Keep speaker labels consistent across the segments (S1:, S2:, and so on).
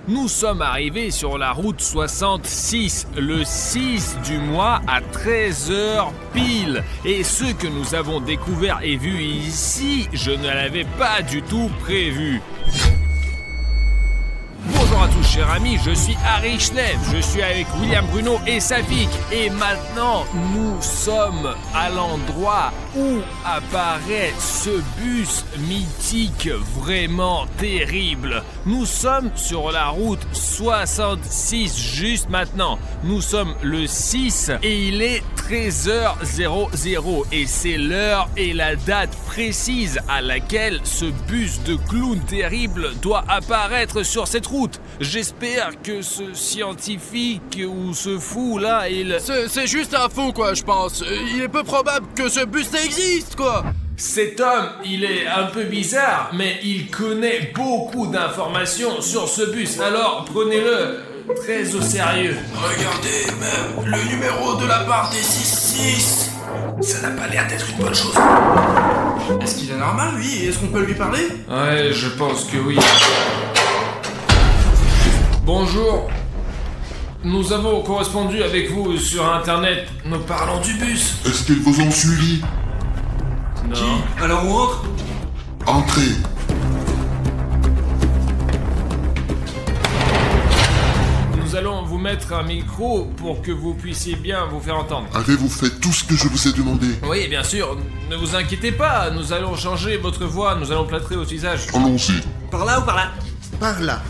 S1: Nous sommes arrivés sur la route 66, le 6 du mois à 13h pile. Et ce que nous avons découvert et vu ici, je ne l'avais pas du tout prévu. Bonjour à tous chers amis, je suis Harry Schleff, je suis avec William Bruno et Safik. Et maintenant, nous sommes à l'endroit où apparaît ce bus mythique vraiment terrible. Nous sommes sur la route 66 juste maintenant. Nous sommes le 6 et il est 13h00 et c'est l'heure et la date précise à laquelle ce bus de clown terrible doit apparaître sur cette route. J'espère que ce scientifique ou ce fou là,
S2: C'est juste un fou quoi, je pense. Il est peu probable que ce bus existe quoi.
S1: Cet homme, il est un peu bizarre, mais il connaît beaucoup d'informations sur ce bus. Alors prenez-le très au sérieux.
S3: Regardez même le numéro de la part des 66. Ça n'a pas l'air d'être une bonne chose.
S2: Est-ce qu'il est normal lui? Est-ce qu'on peut lui parler?
S1: Ouais, je pense que oui. Bonjour. Nous avons correspondu avec vous sur internet. Nous parlons du bus.
S4: Est-ce qu'ils vous ont suivi?
S1: Non.
S2: Alors on rentre?
S4: Entrez.
S1: Nous allons vous mettre un micro pour que vous puissiez bien vous faire entendre.
S4: Avez-vous fait tout ce que je vous ai demandé?
S1: Oui, bien sûr. Ne vous inquiétez pas. Nous allons changer votre voix. Nous allons plâtrer votre visage.
S4: Allons-y.
S2: Par là ou par là?
S5: Par là.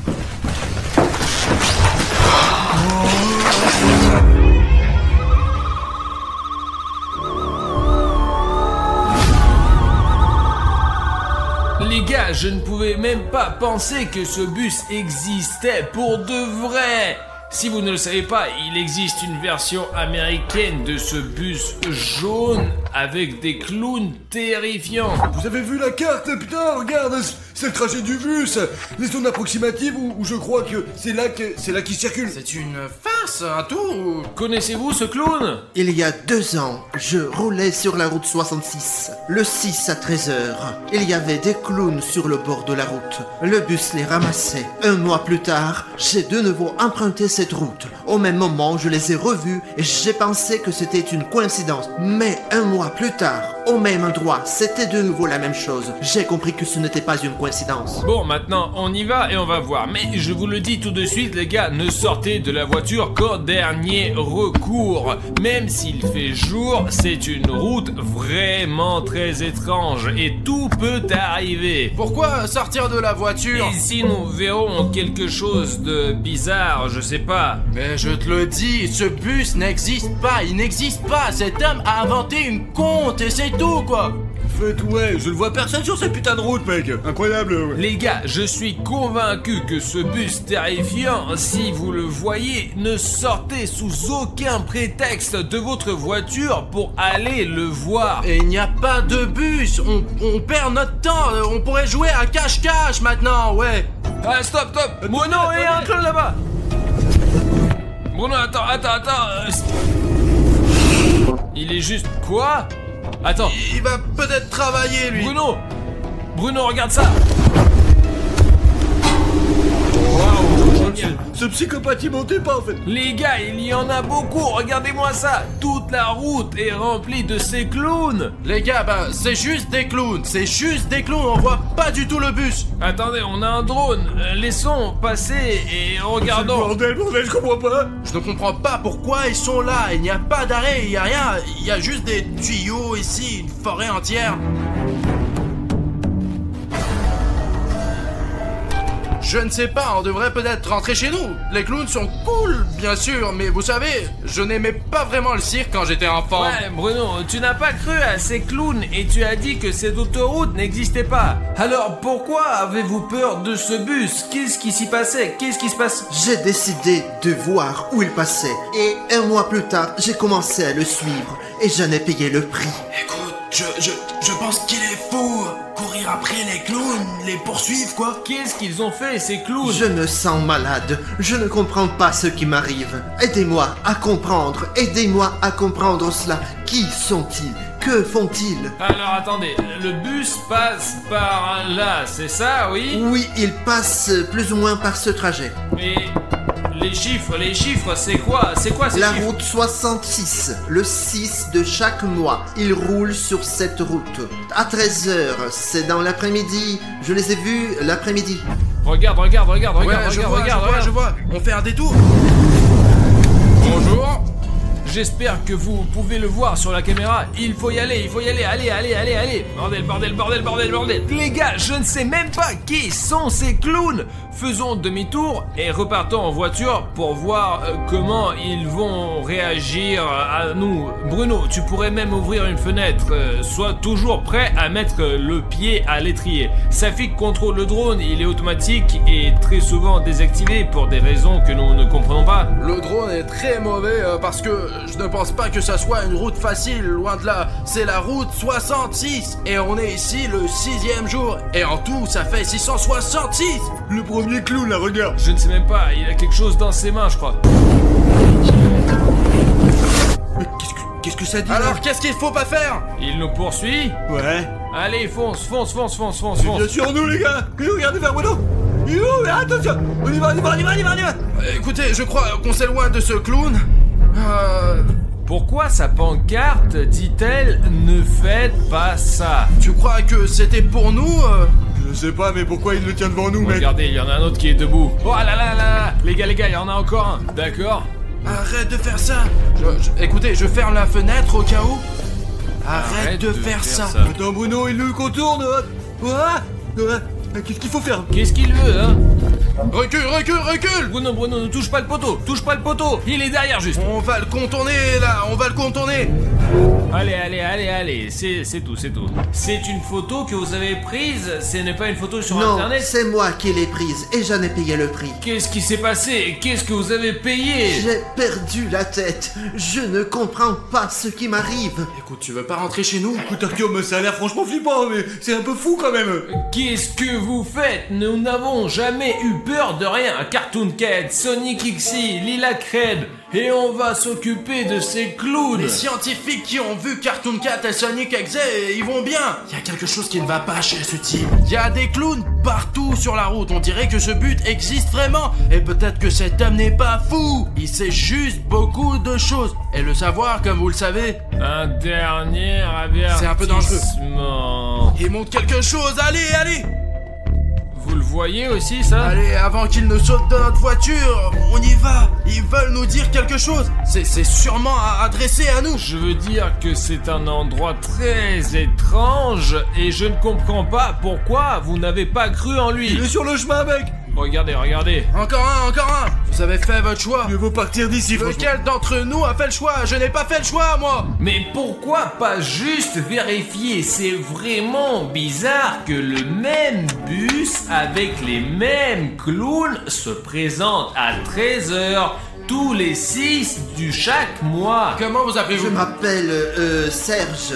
S1: Les gars, je ne pouvais même pas penser que ce bus existait pour de vrai. Si vous ne le savez pas, il existe une version américaine de ce bus jaune avec des clowns terrifiants.
S6: Vous avez vu la carte? Putain, regarde, c'est le trajet du bus. Les zones approximatives où je crois que c'est là qu'il circule.
S2: C'est une farce, un tour ou...
S1: Connaissez-vous ce clown?
S5: Il y a 2 ans, je roulais sur la route 66. Le 6 à 13h, il y avait des clowns sur le bord de la route. Le bus les ramassait. 1 mois plus tard, j'ai de nouveau emprunté cette route. Au même moment, je les ai revus et j'ai pensé que c'était une coïncidence. Mais 1 mois plus tard, au même endroit, c'était de nouveau la même chose. J'ai compris que ce n'était pas une coïncidence.
S1: Bon, maintenant, on y va et on va voir. Mais je vous le dis tout de suite, les gars, ne sortez de la voiture qu'en dernier recours. Même s'il fait jour, c'est une route vraiment très étrange et tout peut arriver.
S2: Pourquoi sortir de la voiture?
S1: Et si nous verrons quelque chose de bizarre, je sais pas.
S2: Mais je te le dis, ce bus n'existe pas, il n'existe pas. Cet homme a inventé une conte et c'est tout quoi.
S6: En fait, ouais, je ne vois personne sur cette putain de route, mec. Incroyable, ouais.
S1: Les gars, je suis convaincu que ce bus terrifiant, si vous le voyez, ne sortez sous aucun prétexte de votre voiture pour aller le voir.
S2: Et il n'y a pas de bus, on perd notre temps, on pourrait jouer à cache-cache maintenant, ouais.
S1: Ah, stop. Bruno, il y a un clown là-bas. Bruno, attends. Il est juste... Quoi? Attends.
S2: Il va peut-être travailler lui.
S1: Bruno, regarde ça.
S6: Ce psychopathe, il mentait pas, en fait.
S1: Les gars, il y en a beaucoup, regardez-moi ça. Toute la route est remplie de ces clowns.
S2: Les gars, c'est juste des clowns, on voit pas du tout le bus.
S1: Attendez, on a un drone. Laissons passer et regardons.
S6: Bordel, je comprends pas.
S2: Je ne comprends pas pourquoi ils sont là, il n'y a pas d'arrêt, il n'y a rien, il y a juste des tuyaux ici, une forêt entière. Je ne sais pas, on devrait peut-être rentrer chez nous. Les clowns sont cool, bien sûr, mais vous savez, je n'aimais pas vraiment le cirque quand j'étais enfant.
S1: Ouais, Bruno, tu n'as pas cru à ces clowns et tu as dit que cette autoroute n'existait pas. Alors pourquoi avez-vous peur de ce bus? Qu'est-ce qui s'y passait? Qu'est-ce qui se passe?
S5: J'ai décidé de voir où il passait. Et 1 mois plus tard, j'ai commencé à le suivre. Et j'en ai payé le prix.
S3: Écoute, je pense qu'il est fou. Courir après les clowns, les poursuivre quoi.
S1: Qu'est-ce qu'ils ont fait ces clowns?
S5: Je me sens malade. Je ne comprends pas ce qui m'arrive. Aidez-moi à comprendre cela. Qui sont-ils? Que font-ils?
S1: Alors attendez, le bus passe par là, c'est ça, oui?
S5: Oui, ils passent plus ou moins par ce trajet.
S1: Mais les chiffres, c'est quoi? C'est quoi ces
S5: La
S1: chiffres?
S5: route 66, le 6 de chaque mois, ils roulent sur cette route. À 13h, c'est dans l'après-midi. Je les ai vus l'après-midi.
S1: Regarde,
S2: Ouais, je vois. On fait un détour. Bonjour.
S1: J'espère que vous pouvez le voir sur la caméra. Il faut y aller. Allez. Bordel. Les gars, je ne sais même pas qui sont ces clowns. Faisons demi-tour et repartons en voiture pour voir comment ils vont réagir à nous. Bruno, tu pourrais même ouvrir une fenêtre. Sois toujours prêt à mettre le pied à l'étrier. Safik contrôle le drone, il est automatique et très souvent désactivé pour des raisons que nous ne comprenons pas.
S2: Le drone est très mauvais parce que je ne pense pas que ça soit une route facile, loin de là. C'est la route 66 et on est ici le 6e jour et en tout ça fait 666.
S6: Le premier clown, là, regarde.
S1: Je ne sais même pas, il a quelque chose dans ses mains, je crois.
S6: Mais qu'est-ce que ça dit, là?
S2: Alors qu'est-ce qu'il faut pas faire?
S1: Il nous poursuit.
S6: Ouais.
S1: Allez, fonce.
S6: Bien sûr, nous, les gars. Et regardez vers Bruno. Attention. On y va.
S2: Écoutez, je crois qu'on s'éloigne de ce clown.
S1: Pourquoi sa pancarte dit-elle « Ne faites pas ça »
S2: Tu crois que c'était pour nous
S6: Je sais pas, mais pourquoi il le tient devant nous, mec?
S1: Regardez, il y en a un autre qui est debout. Oh là. Les gars, il y en a encore un. D'accord.
S2: Arrête de faire ça. Écoutez, je ferme la fenêtre au cas où. Arrête de faire ça.
S6: Attends, Bruno, il nous contourne. Qu'est-ce qu'il faut faire?
S1: Qu'est-ce qu'il veut, hein?
S2: Recule.
S1: Bruno, ne touche pas le poteau. Il est derrière, juste.
S2: On va le contourner, là.
S1: Allez. C'est tout. C'est une photo que vous avez prise. Ce n'est pas une photo sur
S5: Non,
S1: Internet.
S5: c'est moi qui l'ai prise et j'en ai payé le prix.
S1: Qu'est-ce qui s'est passé? Qu'est-ce que vous avez payé?
S5: J'ai perdu la tête. Je ne comprends pas ce qui m'arrive.
S2: Écoute, tu veux pas rentrer chez nous?
S6: Écoute, Artyom, ça a l'air franchement flippant, mais c'est un peu fou quand même.
S1: Qu'est-ce que vous faites? Nous n'avons jamais eu peur de rien. Cartoon Cat, Sonic XY, Lila Cred. Et on va s'occuper de ces clowns.
S2: Les scientifiques qui ont vu Cartoon Cat et Sonic XY, ils vont bien. Il y a quelque chose qui ne va pas chez ce type. Il y a des clowns partout sur la route. On dirait que ce but existe vraiment. Et peut-être que cet homme n'est pas fou. Il sait juste beaucoup de choses. Et le savoir, comme vous le savez,
S1: Un dernier avertissement.
S2: C'est un peu dangereux. Il montre quelque chose. Allez.
S1: Vous le voyez aussi, ça?
S2: Allez, avant qu'ils ne sautent de notre voiture, on y va. Ils veulent nous dire quelque chose. C'est sûrement adressé à nous.
S1: Je veux dire que c'est un endroit très étrange et je ne comprends pas pourquoi vous n'avez pas cru en lui.
S6: Il est sur le chemin, mec.
S1: Regardez.
S2: Encore un. Vous avez fait votre choix.
S6: Mieux vaut partir d'ici, franchement.
S2: Lequel d'entre nous a fait le choix? Je n'ai pas fait le choix, moi.
S1: Mais pourquoi pas juste vérifier? C'est vraiment bizarre que le même bus avec les mêmes clowns se présente à 13h tous les 6 du chaque mois.
S2: Comment vous
S5: Je
S2: appelez-vous?
S5: m'appelle Serge,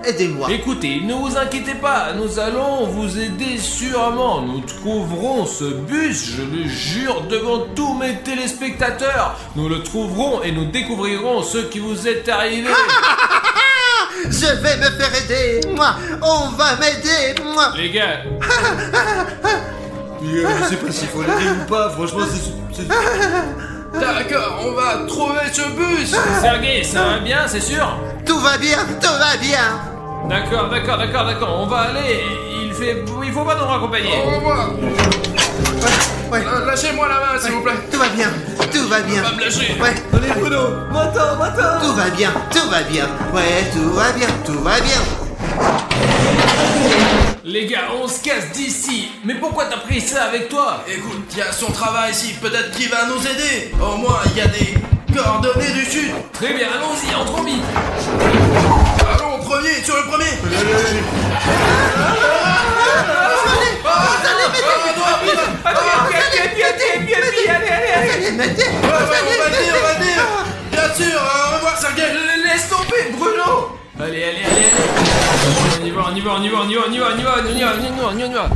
S5: aidez-moi.
S1: Écoutez, ne vous inquiétez pas, nous allons vous aider sûrement. Nous trouverons ce bus, je le jure devant tous mes téléspectateurs. Nous le trouverons et nous découvrirons ce qui vous est arrivé.
S5: Je vais me faire aider, moi. On va m'aider, moi.
S1: Les gars,
S6: Je sais pas s'il faut l'aider ou pas, franchement, c'est...
S2: D'accord, on va trouver ce bus.
S1: Sergei, ça va bien, c'est sûr?
S5: Tout va bien.
S1: D'accord, on va aller. Il faut pas nous raccompagner.
S2: Au revoir.
S5: Ouais,
S2: Lâchez-moi la main, s'il vous plaît.
S5: tout va bien.
S2: Pas me lâcher.
S5: Ouais,
S6: Allez, Bruno, va-t'en.
S5: tout va bien. Ouais, tout va bien.
S1: Les gars, on se casse d'ici. Mais pourquoi t'as pris ça avec toi?
S2: Écoute, il y a son travail ici. Peut-être qu'il va nous aider. Au moins, il y a des coordonnées du sud.
S1: Très bien, allons-y, entrons vite.
S2: Allons, sur le premier.
S1: Allez.
S5: Allez, m'aider.
S2: On va le dire. Bien sûr, au revoir, Sergei.
S1: Laisse tomber, Bruno. Allez. On y va.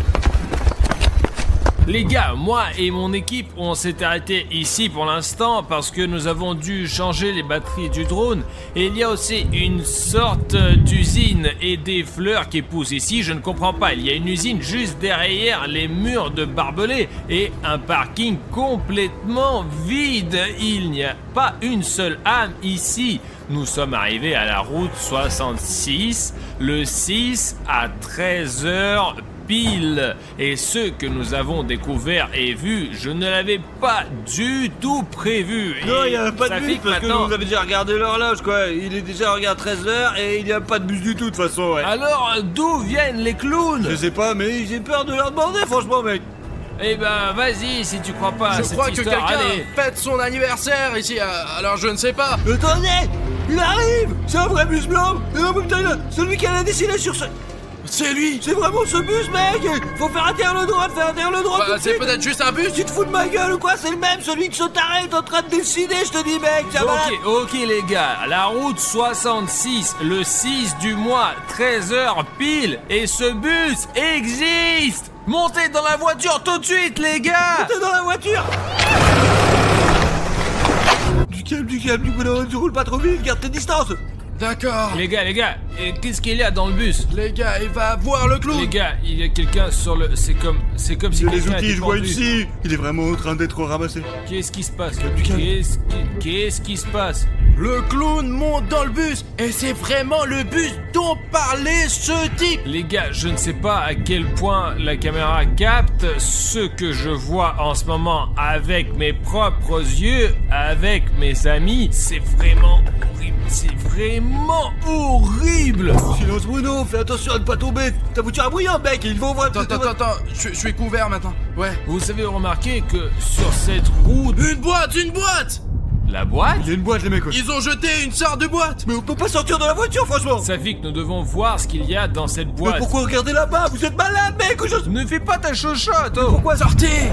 S1: Les gars, moi et mon équipe, on s'est arrêté ici pour l'instant parce que nous avons dû changer les batteries du drone. Et il y a aussi une sorte d'usine et des fleurs qui poussent ici, je ne comprends pas. Il y a une usine juste derrière les murs de barbelés et un parking complètement vide. Il n'y a pas une seule âme ici. Nous sommes arrivés à la route 66, le 6 à 13h pile. Et ce que nous avons découvert et vu, je ne l'avais pas du tout prévu.
S7: Non, il n'y a pas
S1: ça
S7: de
S1: fait
S7: bus parce
S1: maintenant-
S7: que vous avez déjà regardé l'horloge quoi. Il est déjà regarde 13h et il n'y a pas de bus du tout de toute façon, ouais.
S1: Alors, d'où viennent les clowns?
S7: Je sais pas, mais j'ai peur de leur demander, franchement, mec.
S1: Eh ben, vas-y, si tu crois pas à
S2: Je
S1: cette
S2: crois que
S1: histoire,
S2: quelqu'un
S1: allez.
S2: fête son anniversaire ici, alors je ne sais pas.
S7: Attendez, il arrive. C'est un vrai bus blanc. Et non, putain, celui qui a dessiné sur ce...
S2: C'est lui.
S7: C'est vraiment ce bus, mec. Faut faire atterrir le droit, faire atterrir le droit tout
S2: Bah,
S7: de
S2: c'est
S7: suite.
S2: peut-être juste un bus.
S7: Tu te fous de ma gueule ou quoi? C'est le même, celui que ce taré est en train de dessiner, je te dis, mec. Ça va.
S1: Ok, les gars, la route 66, le 6 du mois, 13h pile, et ce bus existe. Montez dans la voiture tout de suite, les gars.
S7: T'es dans la voiture. Du calme, du coup, tu roules pas trop vite, garde tes distances.
S2: D'accord.
S1: Les gars, et qu'est-ce qu'il y a dans le bus?
S2: Les gars, il va voir le clown.
S1: Les gars, il y a quelqu'un sur le... C'est comme si
S7: Les
S1: quelqu'un
S7: outils,
S1: était
S7: je vois
S1: pendu.
S7: ici. Il est vraiment en train d'être ramassé.
S1: Qu'est-ce qui se passe?
S7: du calme.
S1: Qu'est-ce qui se passe?
S2: Le clown monte dans le bus et c'est vraiment le bus dont parlait ce type.
S1: Les gars, je ne sais pas à quel point la caméra capte ce que je vois en ce moment avec mes propres yeux, avec mes amis. C'est vraiment horrible. C'est vraiment horrible.
S7: Silence, Bruno, fais attention à ne pas tomber. Ta voiture est bruyante, mec. Ils vont voir.
S2: Attends, je suis couvert maintenant. Ouais.
S1: Vous avez remarqué que sur cette route...
S2: Une boîte.
S1: La boîte?
S7: Il y a une boîte, les mecs.
S2: Ils ont jeté une sorte de boîte.
S7: Mais on peut pas sortir de la voiture, franchement.
S1: Ça fait que nous devons voir ce qu'il y a dans cette
S7: Mais
S1: boîte.
S7: pourquoi regarder là-bas? Vous êtes malade, mec, ou je...
S1: Ne fais pas ta chochotte, oh.
S7: Pourquoi
S2: Sortez.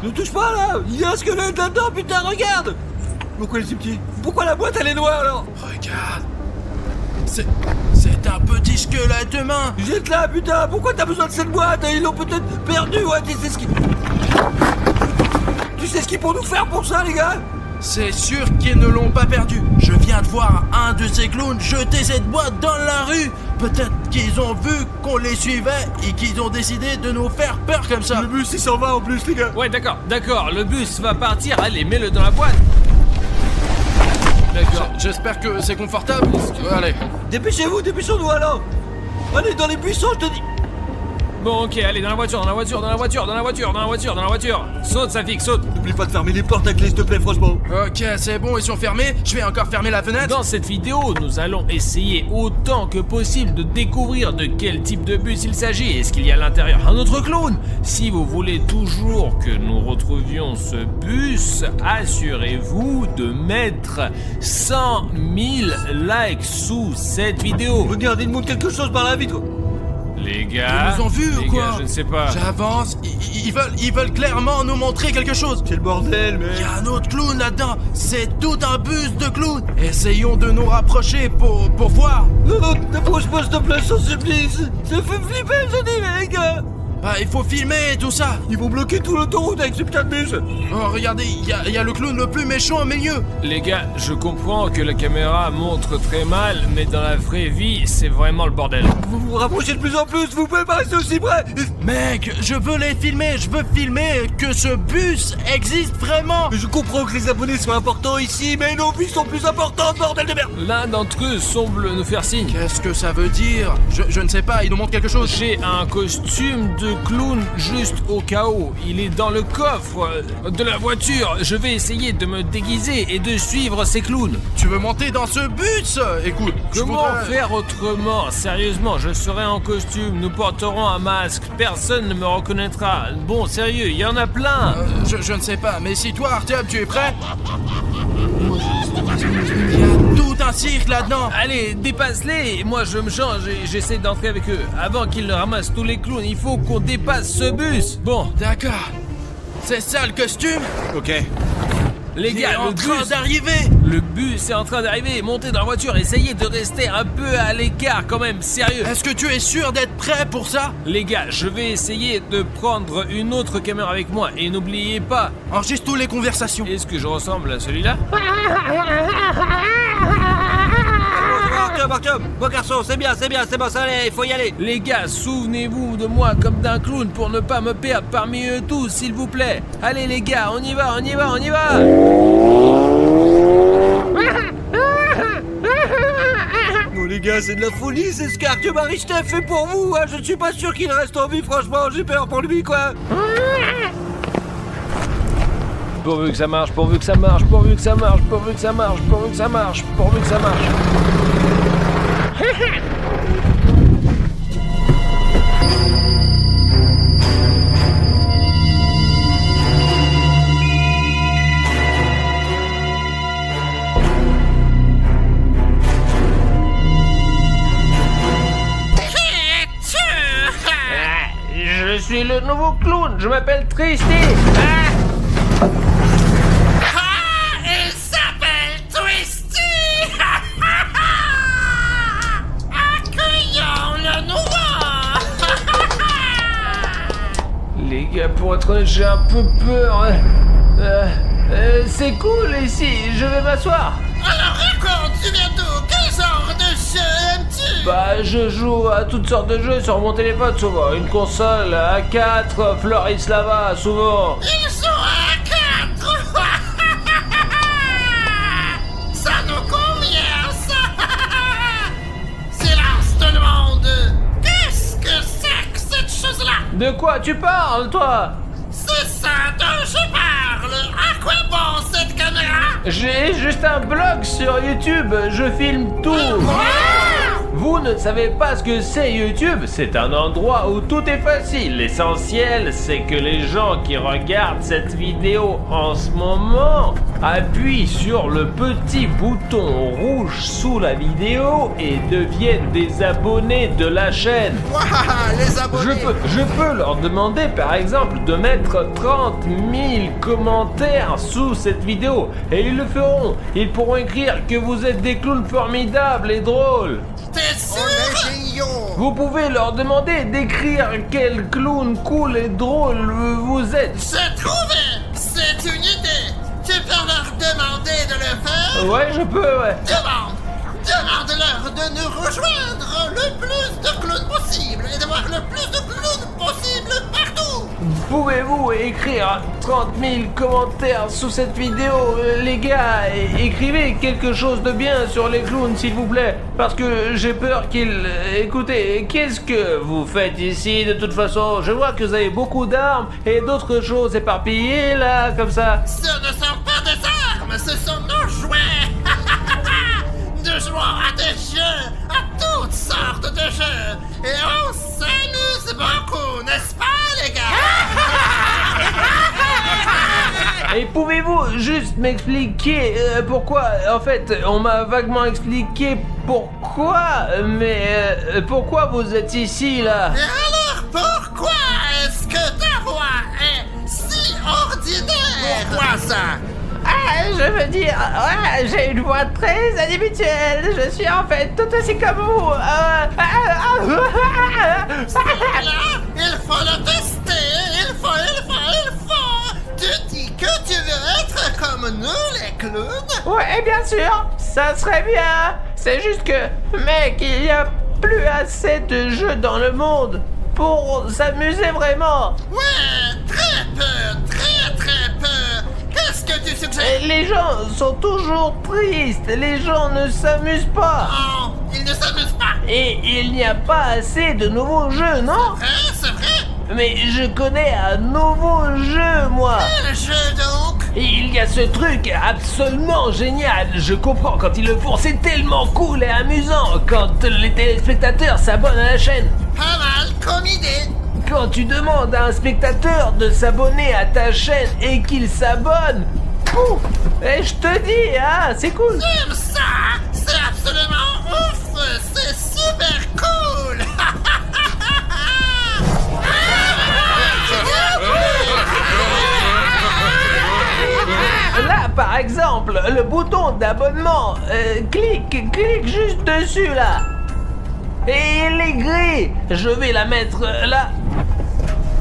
S7: Ne touche pas, là. Il y a un squelette là-dedans, putain, regarde. Pourquoi il est si petit? Pourquoi la boîte, elle est noire, alors?
S2: Regarde. C'est un petit squelette humain.
S7: Jette-la, putain. Pourquoi t'as besoin de cette boîte? Ils l'ont peut-être perdu, ouais. Tu sais ce qu'ils... Tu sais ce qu'ils vont nous faire pour ça, les gars?
S2: C'est sûr qu'ils ne l'ont pas perdu. Je viens de voir un de ces clowns jeter cette boîte dans la rue. Peut-être qu'ils ont vu qu'on les suivait et qu'ils ont décidé de nous faire peur comme ça.
S7: Le bus, il s'en va en plus, les gars.
S1: Ouais, d'accord, le bus va partir. Allez, mets-le dans la boîte. D'accord.
S2: J'espère que c'est confortable. Allez.
S7: Dépêchons-nous, alors. Allez, dans les buissons, je te dis.
S1: Bon, ok, allez, dans la voiture. Saute, Safik, saute.
S7: N'oublie pas de fermer les portes à clé, s'il te plaît, franchement.
S2: Ok, c'est bon, ils sont fermés. Je vais encore fermer la fenêtre.
S1: Dans cette vidéo, nous allons essayer autant que possible de découvrir de quel type de bus il s'agit. Est-ce qu'il y a à l'intérieur un autre clown? Si vous voulez toujours que nous retrouvions ce bus, assurez-vous de mettre 100 000 likes sous cette vidéo.
S7: Regarde, il monte quelque chose par la vitre.
S1: Les gars,
S2: Ils nous ont vus ou
S1: les
S2: quoi?
S1: gars, je ne sais pas.
S2: J'avance. Ils veulent clairement nous montrer quelque chose.
S7: C'est le bordel,
S2: Il y
S7: mec.
S2: a un autre clown là-dedans. C'est tout un bus de clowns. Essayons de nous rapprocher pour voir.
S7: Non, t'approche pas, s'il te plaît, sans supplice. Ça fait flipper, je dis, les gars.
S2: Bah, il faut filmer tout ça.
S7: Ils vont bloquer tout l'autoroute avec ce putain de bus.
S2: Oh, regardez, il y a le clown le plus méchant au milieu.
S1: Les gars, je comprends que la caméra montre très mal, mais dans la vraie vie, c'est vraiment le bordel.
S7: Vous vous rapprochez de plus en plus, vous pouvez pas rester aussi près.
S2: Mec, je veux les filmer. Je veux filmer que ce bus existe vraiment.
S7: Je comprends que les abonnés soient importants ici, mais nos vies sont plus importantes, bordel de merde.
S1: L'un d'entre eux semble nous faire signe.
S2: Qu'est-ce que ça veut dire? Je ne sais pas, il nous montre quelque chose.
S1: J'ai un costume de clown juste au cas où. Il est dans le coffre de la voiture. Je vais essayer de me déguiser et de suivre ces clowns.
S2: Tu veux monter dans ce bus? Écoute, je
S1: Comment
S2: voudrais-
S1: faire autrement? Sérieusement, je serai en costume, nous porterons un masque, personne ne me reconnaîtra. Bon, sérieux, il y en a plein.
S2: Je ne sais pas, mais si toi, Artyom, tu es prêt? Il y a tout un cirque là-dedans.
S1: Allez, dépasse-les. Moi, je me change et j'essaie d'entrer avec eux. Avant qu'ils ne ramassent tous les clowns, il faut qu'on dépasse ce bus. Bon,
S2: D'accord. C'est ça le costume?
S7: Ok.
S1: Les
S2: Il
S1: gars,
S2: est en train d'arriver.
S1: Le bus est en train d'arriver. Montez dans la voiture, essayez de rester un peu à l'écart quand même, sérieux.
S2: Est-ce que tu es sûr d'être prêt pour ça?
S1: Les gars, je vais essayer de prendre une autre caméra avec moi. Et n'oubliez pas,
S2: Enregistre toutes les conversations.
S1: est-ce que je ressemble à celui-là?
S7: Artyom, bon garçon, c'est bien, c'est bon, ça allait, il faut y aller.
S1: Les gars, souvenez-vous de moi comme d'un clown pour ne pas me perdre parmi eux tous, s'il vous plaît. Allez les gars, on y va.
S7: Bon les gars, c'est de la folie, c'est ce qu'Artyom Arichlev fait pour vous, hein. Je ne suis pas sûr qu'il reste en vie, franchement, j'ai peur pour lui, quoi.
S1: Pourvu que ça marche. Je suis le nouveau clown, je m'appelle Tristy.
S8: Il s'appelle Twisty. Accueillons le nouveau.
S1: Les gars, pour être honnête, j'ai un peu peur. C'est cool ici, je vais m'asseoir.
S8: Alors raconte, tu viens d'où? Quel genre de jeu aimes-tu?
S1: Bah, je joue à toutes sortes de jeux sur mon téléphone souvent. Une console, A4, Floris Lava, souvent.
S8: Ils sont à 4. Ça nous convient, ça. Silence tout le monde. Qu'est-ce que c'est que cette chose-là?
S1: De quoi tu parles, toi?
S8: C'est ça dont je parle. À quoi bon cette caméra?
S1: J'ai juste un blog sur YouTube, je filme tout. Vous ne savez pas ce que c'est YouTube? C'est un endroit où tout est facile. L'essentiel, c'est que les gens qui regardent cette vidéo en ce moment appuient sur le petit bouton rouge sous la vidéo et deviennent des abonnés de la chaîne.
S5: Waouh, les abonnés.
S1: Je peux leur demander par exemple de mettre 30 000 commentaires sous cette vidéo et ils le feront. Ils pourront écrire que vous êtes des clowns formidables et drôles.
S8: T'es sûr?
S5: On est géniaux.
S1: Vous pouvez leur demander d'écrire quel clown cool et drôle vous êtes.
S8: J'ai trouvé! C'est une idée! Tu peux leur demander de le faire?
S1: Ouais, je peux, ouais.
S8: Demande-leur de nous rejoindre le plus de clowns possible et d'avoir le plus de clowns possible partout!
S1: Pouvez-vous écrire 30 000 commentaires sous cette vidéo? Les gars, écrivez quelque chose de bien sur les clowns, s'il vous plaît. Parce que j'ai peur qu'ils... Écoutez, qu'est-ce que vous faites ici, de toute façon? Je vois que vous avez beaucoup d'armes et d'autres choses éparpillées, là, comme ça.
S8: Ce ne sont pas des armes, ce sont nos jouets! Nous jouons à des jeux, à toutes sortes de jeux. Et on s'amuse beaucoup, n'est-ce pas, les gars?
S1: Et pouvez-vous juste m'expliquer pourquoi? En fait, on m'a vaguement expliqué pourquoi, mais pourquoi vous êtes ici, là?
S8: Et alors, pourquoi est-ce que ta voix est si ordinaire? Pourquoi ça?
S1: Je veux dire, ouais, j'ai une voix très inhabituelle. Je suis en fait tout aussi comme vous.
S8: Là, il faut le tester. Il faut. Tu dis que tu veux être comme nous, les clowns?
S1: Ouais, bien sûr, ça serait bien. C'est juste que, mec, il y a plus assez de jeux dans le monde pour s'amuser vraiment.
S8: Ouais, très peu, très peu. Qu'est-ce que tu suggères?
S1: Les gens sont toujours tristes. Les gens ne s'amusent pas.
S8: Oh, ils ne s'amusent pas.
S1: Et il n'y a pas assez de nouveaux jeux, non?
S8: C'est vrai?
S1: Mais je connais un nouveau jeu, moi.
S8: Quel jeu donc?
S1: Il y a ce truc absolument génial. Je comprends quand ils le font. C'est tellement cool et amusant quand les téléspectateurs s'abonnent à la chaîne.
S8: Pas mal comme idée.
S1: Quand tu demandes à un spectateur de s'abonner à ta chaîne et qu'il s'abonne, pouf, et je te dis, hein, c'est cool.
S8: J'aime ça. C'est absolument ouf. C'est super cool.
S1: Là, par
S7: Par exemple, le bouton d'abonnement. Clique juste dessus là. Et il est gris. Je vais la mettre là.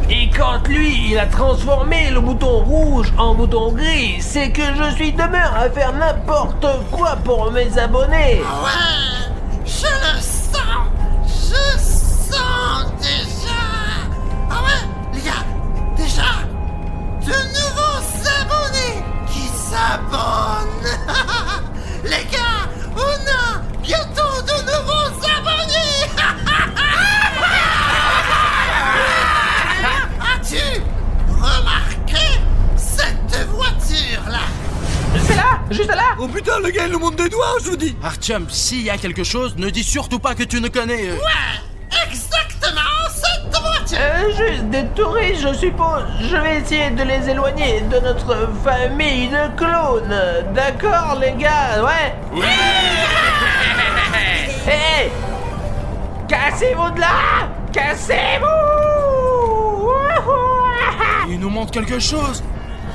S7: Et quand lui, il a transformé le bouton rouge en bouton gris, c'est que je suis demeuré à faire n'importe quoi pour mes abonnés.
S8: Ouais, je le sens. Je sens déjà. Ah ouais, les gars, déjà, de nouveaux abonnés qui s'abonnent. Les gars, on a bientôt de nouveaux abonnés. As-tu remarqué cette voiture-là?
S7: C'est là, juste là.
S6: Oh putain, le gars, il nous montre des doigts, je vous dis.
S2: Artyom, s'il y a quelque chose, ne dis surtout pas que tu ne connais.
S8: Ouais, exactement cette voiture.
S7: Juste des touristes, je suppose. Je vais essayer de les éloigner de notre famille de clowns. D'accord, les gars, ouais?
S1: Oui.
S7: Hé! Cassez-vous de là! Cassez-vous!
S2: Il nous montre quelque chose.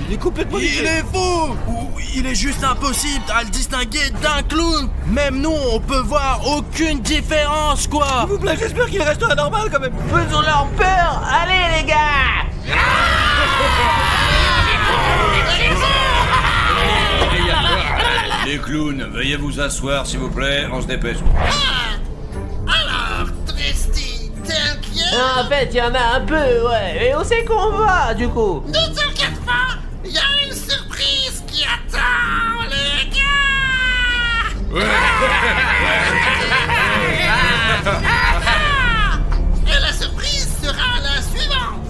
S6: Il est complètement
S2: Il est fou. Ou il est juste impossible à le distinguer d'un clown. Même nous, on peut voir aucune différence, quoi.
S6: S'il vous plaît, j'espère qu'il restera normal quand même.
S7: Faisons leur peur! Allez, les gars!
S9: Les clowns, veuillez vous asseoir s'il vous plaît, on se dépêche.
S8: Alors, Tristy, t'es inquiet?
S7: En fait, il y en a un peu, ouais. Et où c'est qu'on va, du coup?
S8: Ne t'inquiète pas, il y a une surprise qui attend, les gars. Et la surprise sera la suivante.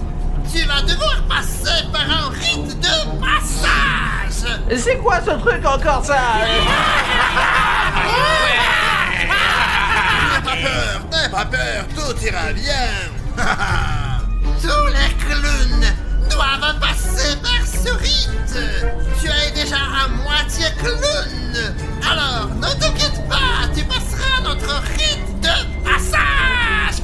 S8: Tu vas devoir passer par un rite de passage.
S7: C'est quoi ce truc encore, ça?
S8: N'aie pas peur, tout ira bien. Tous les clowns doivent passer par ce rite. Tu es déjà à moitié clown. Alors, ne t'inquiète pas, tu passeras notre rite de passage.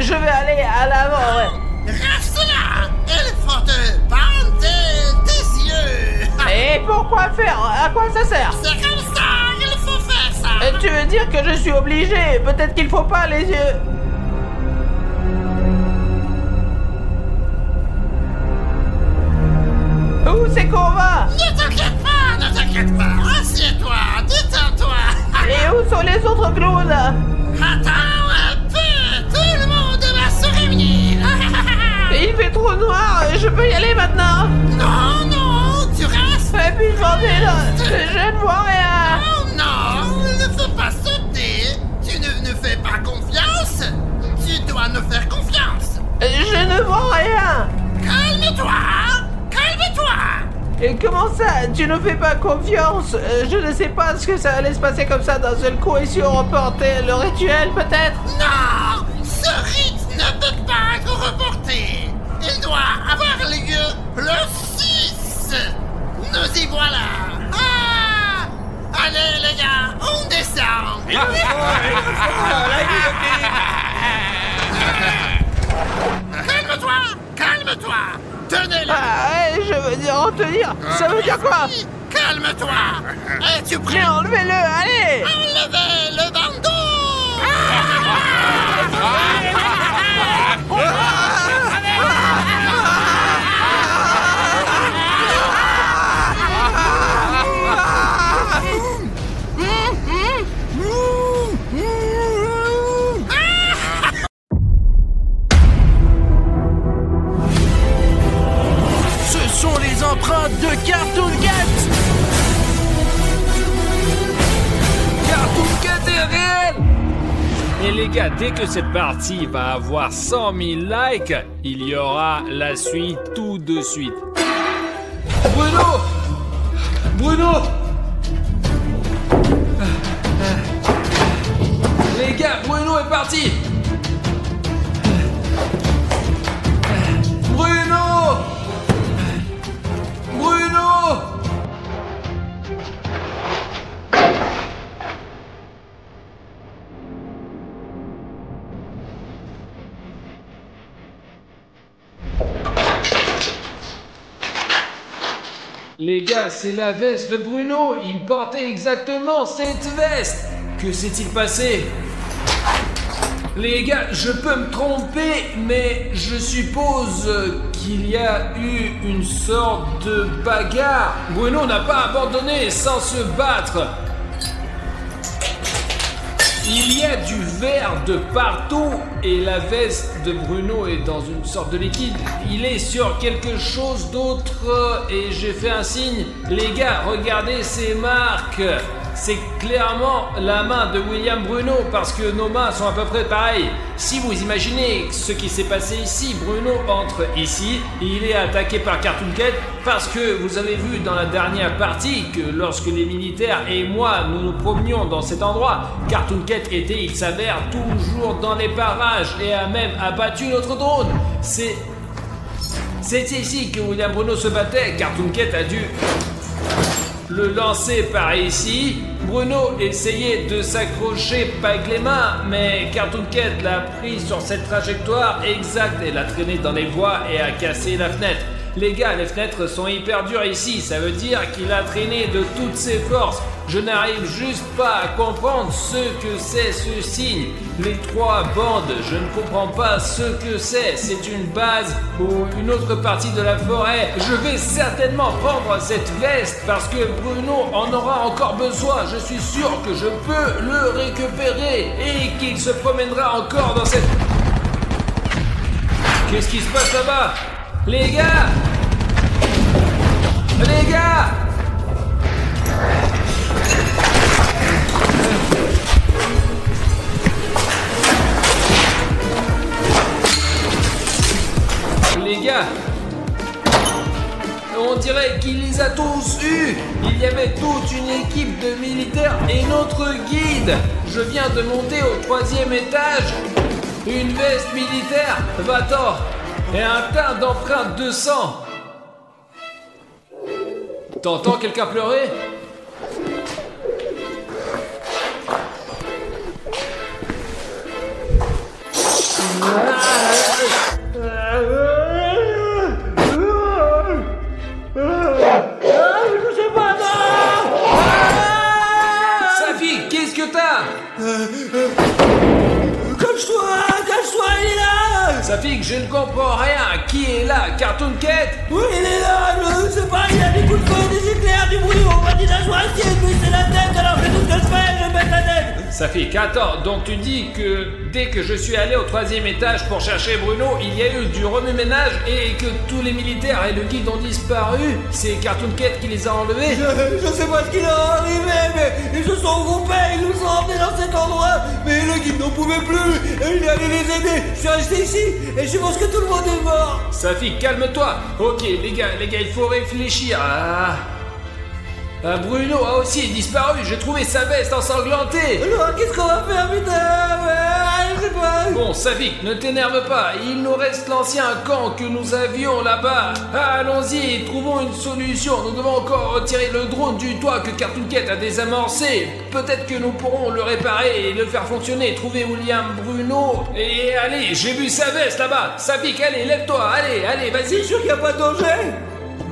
S7: Je vais aller à l'avant, ouais.
S8: Reste là. Il faut te bander tes yeux.
S7: Et pourquoi faire? À quoi ça sert?
S8: C'est comme ça, il faut faire ça.
S7: Tu veux dire que je suis obligé? Peut-être qu'il faut pas les yeux. Où c'est qu'on va?
S8: Ne t'inquiète pas, assieds-toi, détends-toi.
S7: Et où sont les autres clowns?
S8: Attends un peu, tout le monde va se réunir.
S7: Il fait trop noir, je peux y aller maintenant?
S8: Non, non, tu restes.
S7: Et puis j'en ai là, je ne vois rien.
S8: Oh non, ne faut pas sauter. Tu ne fais pas confiance. Tu dois nous faire confiance.
S7: Je ne vois rien.
S8: Calme-toi, calme-toi.
S7: Et comment ça? Tu ne fais pas confiance? Je ne sais pas ce que ça allait se passer comme ça d'un seul coup et si on reportait le rituel peut-être?
S8: Non, ce rite ne peut pas être reporté. Il doit avoir lieu le 6. Nous y voilà. Ah! Allez les gars, on descend. Calme-toi, calme-toi. Tenez-le.
S7: Ah, je veux dire en tenir. Ça veut dire quoi?
S8: Calme-toi. Es-tu prêt?
S7: Mais enlevez-le, allez.
S8: Enlevez le bandeau.
S2: Ce sont les empreintes de Cartoon Cat.
S1: Cartoon Cat est réel. Et les gars, dès que cette partie va avoir 100 000 likes, il y aura la suite tout de suite.
S6: Bruno!
S1: Les gars, Bruno est parti. Bruno! Les gars, c'est la veste de Bruno. Il portait exactement cette veste. Que s'est-il passé? Les gars, je peux me tromper, mais je suppose qu'il y a eu une sorte de bagarre. Bruno n'a pas abandonné sans se battre. Il y a du verre de partout et la veste de Bruno est dans une sorte de liquide. Il est sur quelque chose d'autre et j'ai fait un signe. Les gars, regardez ces marques. C'est clairement la main de William Bruno parce que nos mains sont à peu près pareilles. Si vous imaginez ce qui s'est passé ici, Bruno entre ici et il est attaqué par Cartoon Cat parce que vous avez vu dans la dernière partie que lorsque les militaires et moi nous nous promenions dans cet endroit, Cartoon Cat était, il s'avère, toujours dans les parages et a même abattu notre drone. C'est ici que William Bruno se battait. Cartoon Cat a dû le lancer par ici. Bruno essayait de s'accrocher pas avec les mains, mais Cartoon Cat l'a pris sur cette trajectoire exacte et l'a traîné dans les bois et a cassé la fenêtre. Les gars, les fenêtres sont hyper dures ici, ça veut dire qu'il a traîné de toutes ses forces. Je n'arrive juste pas à comprendre ce que c'est ce signe. Les trois bandes, je ne comprends pas ce que c'est. C'est une base ou une autre partie de la forêt. Je vais certainement prendre cette veste parce que Bruno en aura encore besoin. Je suis sûr que je peux le récupérer et qu'il se promènera encore dans cette... Qu'est-ce qui se passe là-bas? Les gars! Les gars! Les gars, on dirait qu'il les a tous eus. Il y avait toute une équipe de militaires et notre guide. Je viens de monter au 3e étage. Une veste militaire, va-t'en, et un tas d'empreintes de sang. T'entends quelqu'un pleurer? Safi, qu'est-ce que t'as?
S7: Cache-toi, il est là!
S1: Safi, je ne comprends rien. Qui est là? Cartoon Cat?
S7: Oui, il est là, je sais pas, il a des coups de feu, des éclairs, du bruit, on m'a dit d'ajouter, mais c'est la tête, alors je fais tout ce que je fais, je mets la tête!
S1: Safi, attends, donc tu dis que dès que je suis allé au 3e étage pour chercher Bruno, il y a eu du remue-ménage et que tous les militaires et le guide ont disparu? C'est Cartoon Cat qui les a enlevés?
S7: Je sais pas ce qu'il est arrivé, mais ils se sont groupés, ils nous ont emmenés dans cet endroit, mais le guide n'en pouvait plus, et il est allé les aider. Je suis resté ici, et je pense que tout le monde est mort.
S1: Safi, calme-toi. Ok, les gars, il faut réfléchir. Bruno a aussi disparu, j'ai trouvé sa veste ensanglantée.
S7: Alors, qu'est-ce qu'on va faire, putain? Je sais pas.
S1: Bon, Savik, ne t'énerve pas, il nous reste l'ancien camp que nous avions là-bas. Allons-y, trouvons une solution. Nous devons encore retirer le drone du toit que Cartoon Cat a désamorcé. Peut-être que nous pourrons le réparer et le faire fonctionner. Trouver William Bruno. Et allez, j'ai vu sa veste là-bas. Savik, allez, lève-toi, allez, vas-y.
S7: C'est sûr qu'il n'y a pas de danger?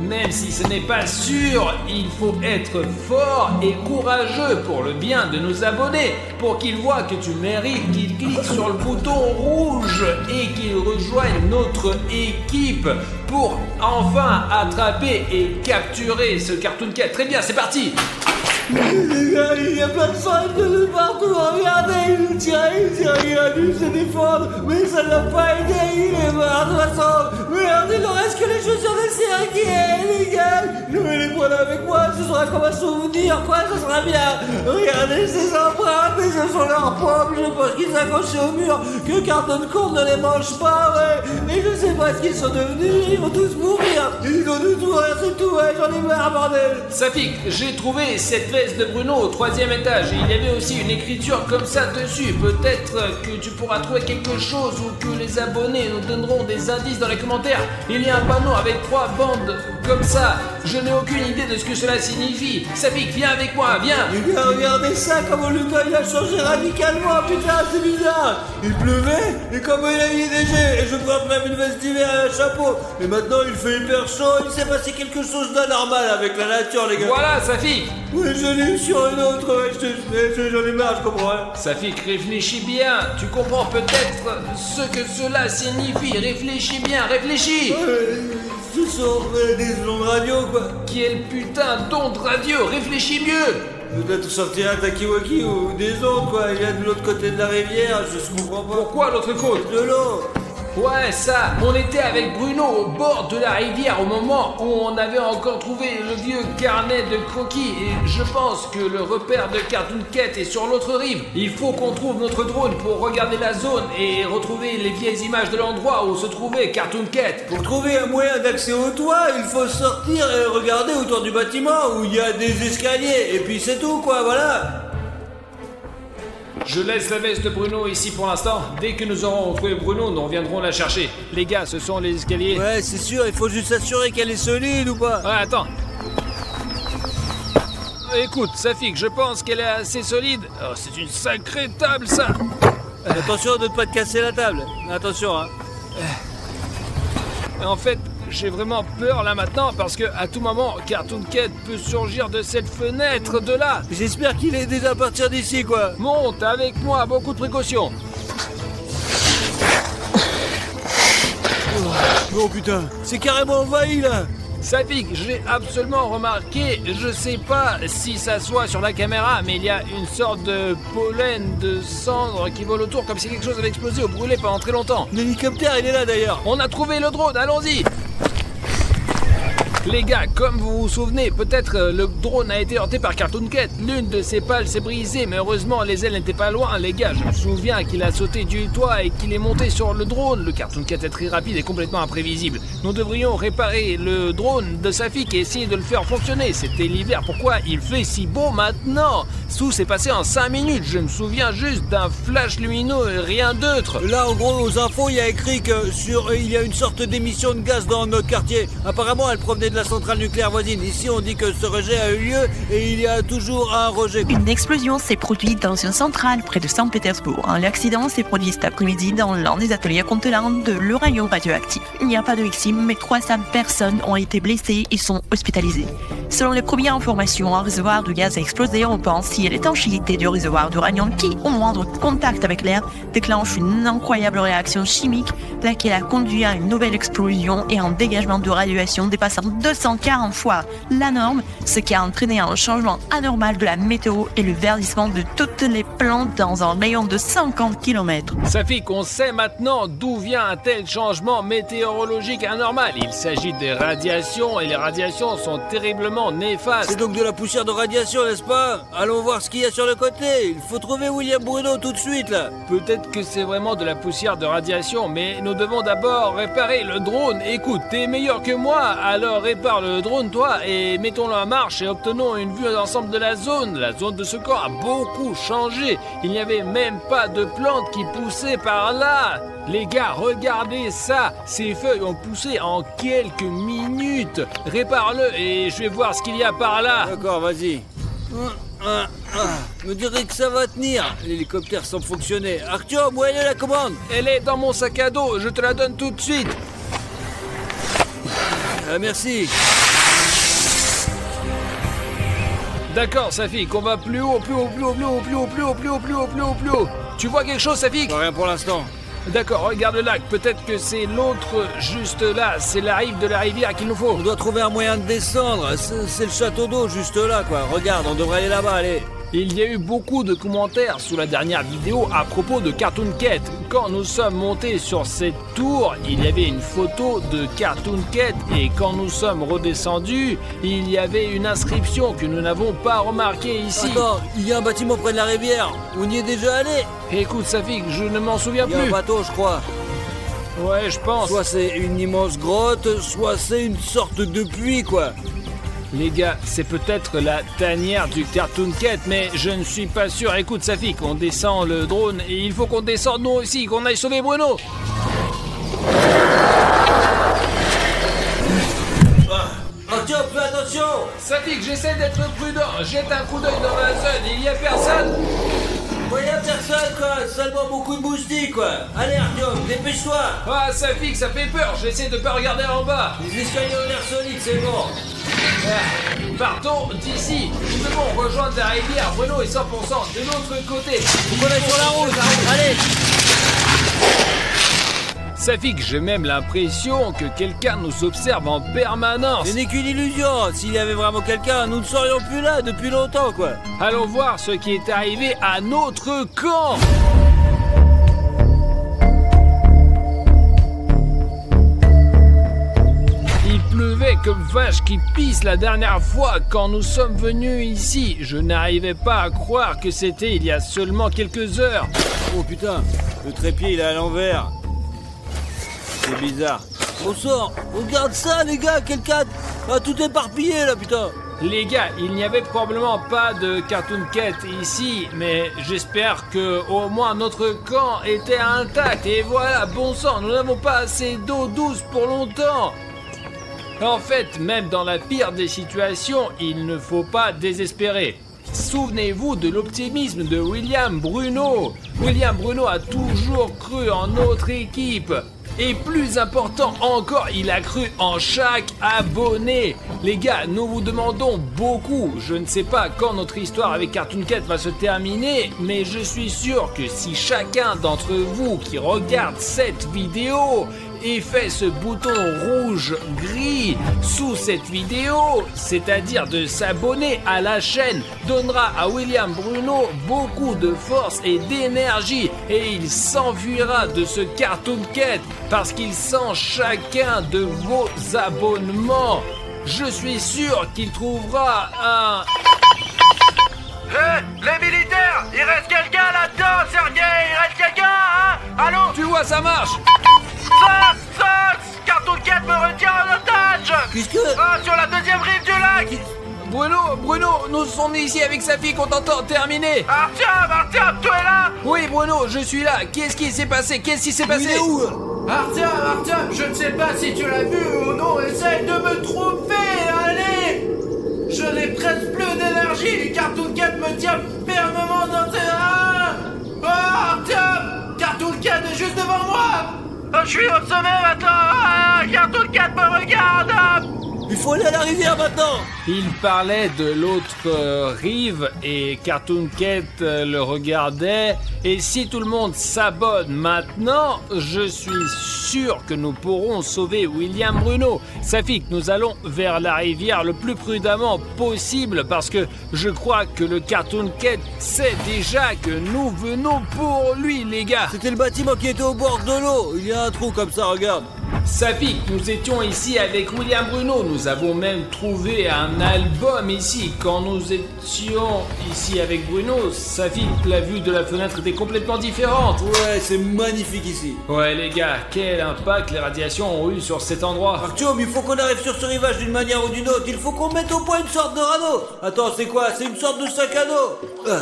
S1: Même si ce n'est pas sûr, il faut être fort et courageux pour le bien de nos abonnés, pour qu'ils voient que tu mérites, qu'ils cliquent sur le bouton rouge et qu'ils rejoignent notre équipe pour enfin attraper et capturer ce Cartoon Cat. Très bien, c'est parti!
S7: Les gars, il y a plein de sang de partout, regardez, il tirait, il a dû se défendre, mais ça n'a pas aidé, il est mort de toute façon. Merde, il ne reste que les chaussures de cirque, les gars, je vais les prendre avec moi, ce sera comme un souvenir, quoi, ça sera bien. Regardez ces empreintes, mais ce sont leurs pommes, je pense qu'ils s'accrochaient au mur, que Cartoon Cat ne les mange pas, ouais. Et je sais pas ce qu'ils sont devenus, ils vont tous mourir, ils ont tous mourir, c'est tout, ouais, j'en ai marre, bordel.
S1: Safik, j'ai trouvé cette
S7: veste de Bruno au 3e étage. Et il y avait aussi une écriture comme ça dessus. Peut-être que tu pourras trouver quelque chose ou que les abonnés nous donneront des indices dans les commentaires. Il y a un panneau avec 3 bandes comme ça. Je n'ai aucune idée de ce que cela signifie. Safik, viens avec moi, viens.
S10: Eh bien, regardez ça, comment le temps il a changé radicalement, putain, c'est bizarre. Il pleuvait, et comment il a eu des jets, et je porte même une veste d'hiver et un chapeau. Et maintenant, il fait hyper chaud, il s'est passé quelque chose d'anormal avec la nature, les gars.
S7: Voilà, Safik.
S10: Oui, je l'ai eu sur une autre, j'en ai marre, je comprends rien.
S7: Safik, réfléchis bien. Tu comprends peut-être ce que cela signifie. Réfléchis bien, réfléchis.
S10: Ce sont des ondes radio, quoi.
S7: Quel putain d'onde radio. Réfléchis mieux.
S10: Peut-être sortir un Takiwaki ou des ondes, quoi. Il y a de l'autre côté de la rivière, je comprends pas.
S7: Pourquoi l'autre côte?
S10: De l'eau.
S7: Ouais, ça, on était avec Bruno au bord de la rivière au moment où on avait encore trouvé le vieux carnet de croquis et je pense que le repère de Cartoon Cat est sur l'autre rive. Il faut qu'on trouve notre drone pour regarder la zone et retrouver les vieilles images de l'endroit où se trouvait Cartoon Cat.
S10: Pour trouver un moyen d'accès au toit, il faut sortir et regarder autour du bâtiment où il y a des escaliers et puis c'est tout, quoi, voilà.
S7: Je laisse la veste de Bruno ici pour l'instant. Dès que nous aurons retrouvé Bruno, nous reviendrons la chercher. Les gars, ce sont les escaliers.
S10: Ouais, c'est sûr, il faut juste s'assurer qu'elle est solide ou pas.
S7: Ouais, attends. Écoute, Safik, je pense qu'elle est assez solide. Oh, c'est une sacrée table, ça.
S10: Attention de ne pas te casser la table. Attention, hein.
S7: En fait, j'ai vraiment peur là maintenant parce que à tout moment, Cartoon Cat peut surgir de cette fenêtre de là.
S10: J'espère qu'il est déjà parti d'ici, quoi.
S7: Monte avec moi, beaucoup de précautions.
S10: Oh putain, c'est carrément envahi là.
S7: Safik, j'ai absolument remarqué, je sais pas si ça soit sur la caméra, mais il y a une sorte de pollen, de cendre qui vole autour comme si quelque chose avait explosé ou brûlé pendant très longtemps.
S10: L'hélicoptère, il est là d'ailleurs.
S7: On a trouvé le drone, allons-y. Les gars, comme vous vous souvenez, peut-être le drone a été heurté par Cartoon Cat. L'une de ses pales s'est brisée, mais heureusement les ailes n'étaient pas loin. Les gars, je me souviens qu'il a sauté du toit et qu'il est monté sur le drone. Le Cartoon Cat est très rapide et complètement imprévisible. Nous devrions réparer le drone de Safik et essayer de le faire fonctionner. C'était l'hiver, pourquoi il fait si beau maintenant? Tout s'est passé en 5 minutes, je me souviens juste d'un flash lumineux et rien d'autre.
S10: Là, en gros, aux infos, il y a écrit que il y a une sorte d'émission de gaz dans notre quartier. Apparemment, elle provenait de la centrale nucléaire voisine. Ici, on dit que ce rejet a eu lieu et il y a toujours un rejet.
S11: Une explosion s'est produite dans une centrale près de Saint-Pétersbourg. L'accident s'est produit cet après-midi dans l'un des ateliers contenant de l'uranium radioactif. Il n'y a pas de victimes, mais 300 personnes ont été blessées et sont hospitalisées. Selon les premières informations, un réservoir de gaz a explosé. On pense si l'étanchéité du réservoir d'uranium qui, au moindre contact avec l'air, déclenche une incroyable réaction chimique, laquelle a conduit à une nouvelle explosion et un dégagement de radiation dépassant 240 fois la norme, ce qui a entraîné un changement anormal de la météo et le verdissement de toutes les plantes dans un rayon de 50 km.
S7: Safik, on sait maintenant d'où vient un tel changement météorologique anormal. Il s'agit des radiations et les radiations sont terriblement néfastes.
S10: C'est donc de la poussière de radiation, n'est-ce pas? Allons voir ce qu'il y a sur le côté. Il faut trouver William Bruno tout de suite, là.
S7: Peut-être que c'est vraiment de la poussière de radiation, mais nous devons d'abord réparer le drone. Écoute, t'es meilleur que moi, alors répare le drone, toi, et mettons-le en marche et obtenons une vue d'ensemble de la zone. La zone de ce camp a beaucoup changé. Il n'y avait même pas de plantes qui poussaient par là. Les gars, regardez ça. Ces feuilles ont poussé en quelques minutes. Répare-le et je vais voir ce qu'il y a par là.
S10: D'accord, vas-y. Me dirais que ça va tenir. L'hélicoptère semble fonctionner. Artyom, où est la commande?
S7: Elle est dans mon sac à dos, je te la donne tout de suite.
S10: Merci.
S7: D'accord, Safik, on va plus haut, plus haut, plus haut, plus haut, plus haut, plus haut, plus haut, plus haut, plus haut, plus haut. Tu vois quelque chose, Safik?
S10: Rien pour l'instant.
S7: D'accord, regarde le lac, peut-être que c'est l'autre juste là, c'est la rive de la rivière qu'il nous faut.
S10: On doit trouver un moyen de descendre, c'est le château d'eau juste là, quoi. Regarde, on devrait aller là-bas, allez.
S7: Il y a eu beaucoup de commentaires sous la dernière vidéo à propos de Cartoon Cat. Quand nous sommes montés sur cette tour, il y avait une photo de Cartoon Cat et quand nous sommes redescendus, il y avait une inscription que nous n'avons pas remarquée ici.
S10: Attends, il y a un bâtiment près de la rivière. On y est déjà allé?
S7: Écoute, Safik, je ne m'en souviens plus.
S10: Il y a un bateau, je crois.
S7: Ouais, je pense.
S10: Soit c'est une immense grotte, soit c'est une sorte de puits, quoi.
S1: Les gars, c'est peut-être la tanière du Cartoon Cat, mais je ne suis pas sûr. Écoute, Safik, on descend le drone et il faut qu'on descende nous aussi, qu'on aille sauver Bruno.
S10: Tiens, fais attention!
S1: Safik, j'essaie d'être prudent. Jette un coup d'œil dans la zone, il y a personne.
S10: Ouais, y'a personne, quoi! Seulement beaucoup de moustiques, quoi! Allez, Artyom, dépêche-toi!
S1: Ah, Safik, ça fait peur. J'essaie de pas regarder en bas.
S10: Les escaliers ont l'air solides, c'est bon!
S1: Partons d'ici. Nous devons rejoindre la rivière. Bruno est 100% de l'autre côté.
S10: On est sur la route! Allez!
S1: Safik, j'ai même l'impression que quelqu'un nous observe en permanence.
S10: Ce n'est qu'une illusion. S'il y avait vraiment quelqu'un, nous ne serions plus là depuis longtemps, quoi.
S1: Allons voir ce qui est arrivé à notre camp. Il pleuvait comme vache qui pisse la dernière fois quand nous sommes venus ici. Je n'arrivais pas à croire que c'était il y a seulement quelques heures.
S10: Oh putain, le trépied il est à l'envers. C'est bizarre. Au sort, regarde ça les gars, quelqu'un a tout éparpillé là putain.
S1: Les gars, il n'y avait probablement pas de Cartoon Cat ici, mais j'espère que au moins notre camp était intact. Et voilà, bon sang, nous n'avons pas assez d'eau douce pour longtemps. En fait, même dans la pire des situations, il ne faut pas désespérer. Souvenez-vous de l'optimisme de William Bruno. William Bruno a toujours cru en notre équipe. Et plus important encore, il a cru en chaque abonné. Les gars, nous vous demandons beaucoup. Je ne sais pas quand notre histoire avec Cartoon Cat va se terminer, mais je suis sûr que si chacun d'entre vous qui regarde cette vidéo et fait ce bouton rouge-gris sous cette vidéo, c'est-à-dire de s'abonner à la chaîne, donnera à William Bruno beaucoup de force et d'énergie et il s'enfuira de ce Cartoon Cat parce qu'il sent chacun de vos abonnements. Je suis sûr qu'il trouvera un...
S2: Les militaires! Il reste quelqu'un là-dedans, Sergei! Il reste quelqu'un, hein? Allô?
S1: Tu vois, ça marche!
S2: Cartoon Cat me retient en otage!
S10: Qu'est-ce que...
S2: sur la deuxième rive du lac!
S1: Bruno, nous sommes ici avec sa fille qu'on t'entend terminer.
S2: Artyom, tu es là?
S1: Oui, Bruno, je suis là. Qu'est-ce qui s'est passé?
S10: Il est où?
S2: Artyom, je ne sais pas si tu l'as vu ou non, essaye de me tromper, allez! Je n'ai presque plus d'énergie, le Cartoon Cat me tient fermement dans ses reins! Oh, Artyom! Cartoon Cat est juste devant moi! Je suis au sommet maintenant! Cartoon Cat me regarde!
S10: Il faut aller à la rivière maintenant.
S1: Il parlait de l'autre rive et Cartoon Cat le regardait. Et si tout le monde s'abonne maintenant, je suis sûr que nous pourrons sauver William Bruno. Safik, nous allons vers la rivière le plus prudemment possible parce que je crois que le Cartoon Cat sait déjà que nous venons pour lui, les gars.
S10: C'était le bâtiment qui était au bord de l'eau. Il y a un trou comme ça, regarde.
S1: Safik, nous étions ici avec William Bruno. Nous avons même trouvé un album ici. Quand nous étions ici avec Bruno, Safik, la vue de la fenêtre était complètement différente.
S10: Ouais, c'est magnifique ici.
S1: Ouais, les gars, quel impact les radiations ont eu sur cet endroit.
S10: Artyom, il faut qu'on arrive sur ce rivage d'une manière ou d'une autre. Il faut qu'on mette au point une sorte de radeau. Attends, c'est quoi? C'est une sorte de sac à dos.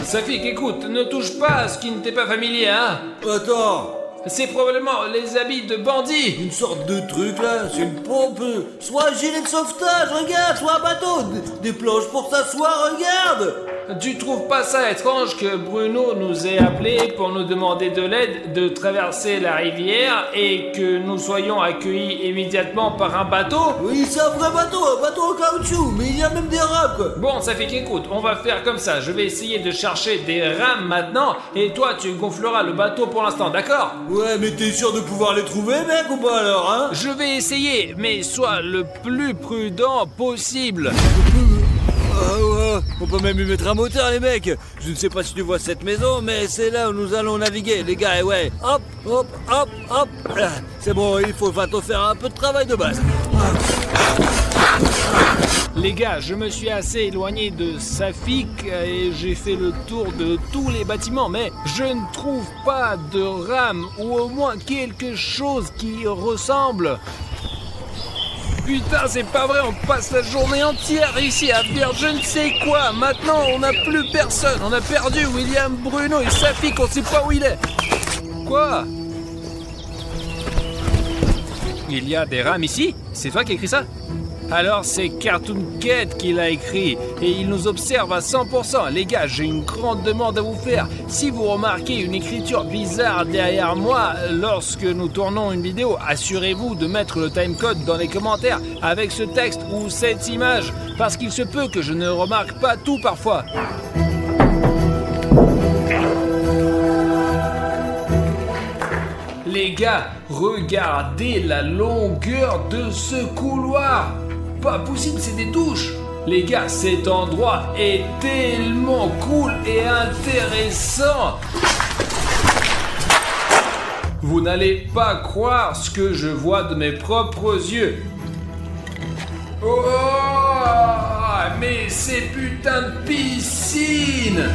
S1: Safik, écoute, ne touche pas à ce qui ne t'est pas familier, hein.
S10: Attends.
S1: C'est probablement les habits de bandits.
S10: Une sorte de truc là, c'est une pompe. Soit un gilet de sauvetage, regarde, soit un bateau. Des planches pour s'asseoir, regarde.
S1: Tu trouves pas ça étrange que Bruno nous ait appelés pour nous demander de l'aide de traverser la rivière et que nous soyons accueillis immédiatement par un bateau?
S10: Oui, c'est un vrai bateau en caoutchouc, mais il y a même des rames quoi.
S1: Bon, ça fait qu'écoute, on va faire comme ça. Je vais essayer de chercher des rames maintenant et toi tu gonfleras le bateau pour l'instant, d'accord?
S10: Ouais, mais t'es sûr de pouvoir les trouver, mec, ou pas alors, hein?
S1: Je vais essayer, mais sois le plus prudent possible.
S10: On peut même y mettre un moteur, les mecs. Je ne sais pas si tu vois cette maison, mais c'est là où nous allons naviguer, les gars. Et ouais, hop, hop, hop, hop. C'est bon, il faut bientôt faire un peu de travail de base.
S1: Les gars, je me suis assez éloigné de Safik et j'ai fait le tour de tous les bâtiments, mais je ne trouve pas de rame ou au moins quelque chose qui ressemble. putain, c'est pas vrai, on passe la journée entière ici à faire je ne sais quoi. Maintenant, on n'a plus personne. On a perdu William Bruno et Safik, on sait pas où il est. Quoi? Il y a des rames ici? C'est toi qui as écrit ça? Alors c'est Cartoon Cat qui l'a écrit et il nous observe à 100%. Les gars, j'ai une grande demande à vous faire. Si vous remarquez une écriture bizarre derrière moi lorsque nous tournons une vidéo, assurez-vous de mettre le timecode dans les commentaires avec ce texte ou cette image, parce qu'il se peut que je ne remarque pas tout parfois. Les gars, regardez la longueur de ce couloir. Pas possible, c'est des douches. Les gars, cet endroit est tellement cool et intéressant. Vous n'allez pas croire ce que je vois de mes propres yeux. Oh, mais ces putains de piscines!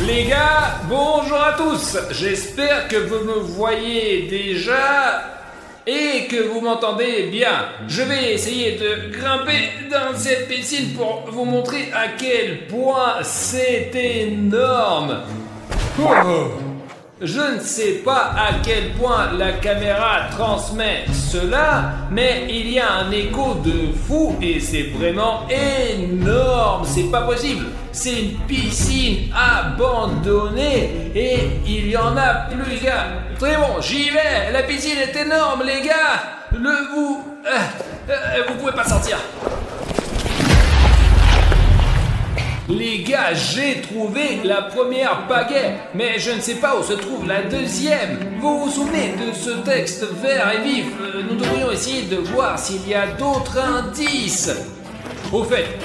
S1: Les gars, bonjour à tous. J'espère que vous me voyez déjà et que vous m'entendez bien. Je vais essayer de grimper dans cette piscine pour vous montrer à quel point c'est énorme. Oh. Je ne sais pas à quel point la caméra transmet cela, mais il y a un écho de fou et c'est vraiment énorme, c'est pas possible. C'est une piscine abandonnée et il y en a plusieurs. Très bon, j'y vais, la piscine est énorme les gars. Vous pouvez pas sortir. Les gars, j'ai trouvé la première pagaie, mais je ne sais pas où se trouve la deuxième. Vous vous souvenez de ce texte vert et vif? Nous devrions essayer de voir s'il y a d'autres indices. Au fait,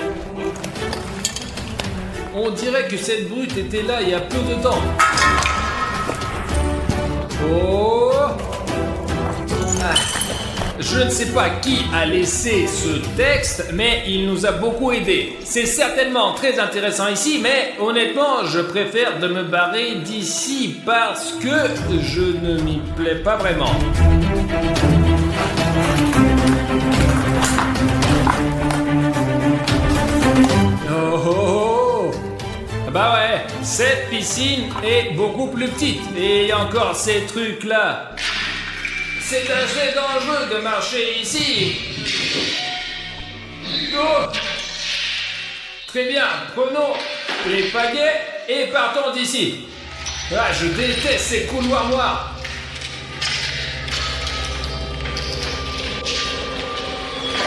S1: on dirait que cette brute était là il y a peu de temps. Oh! Je ne sais pas qui a laissé ce texte, mais il nous a beaucoup aidé. C'est certainement très intéressant ici, mais honnêtement, je préfère de me barrer d'ici parce que je ne m'y plais pas vraiment. Oh! Bah ouais, cette piscine est beaucoup plus petite. Et il y a encore ces trucs-là. C'est assez dangereux de marcher ici. Oh. Très bien, prenons les pagaies et partons d'ici. Ah, je déteste ces couloirs noirs.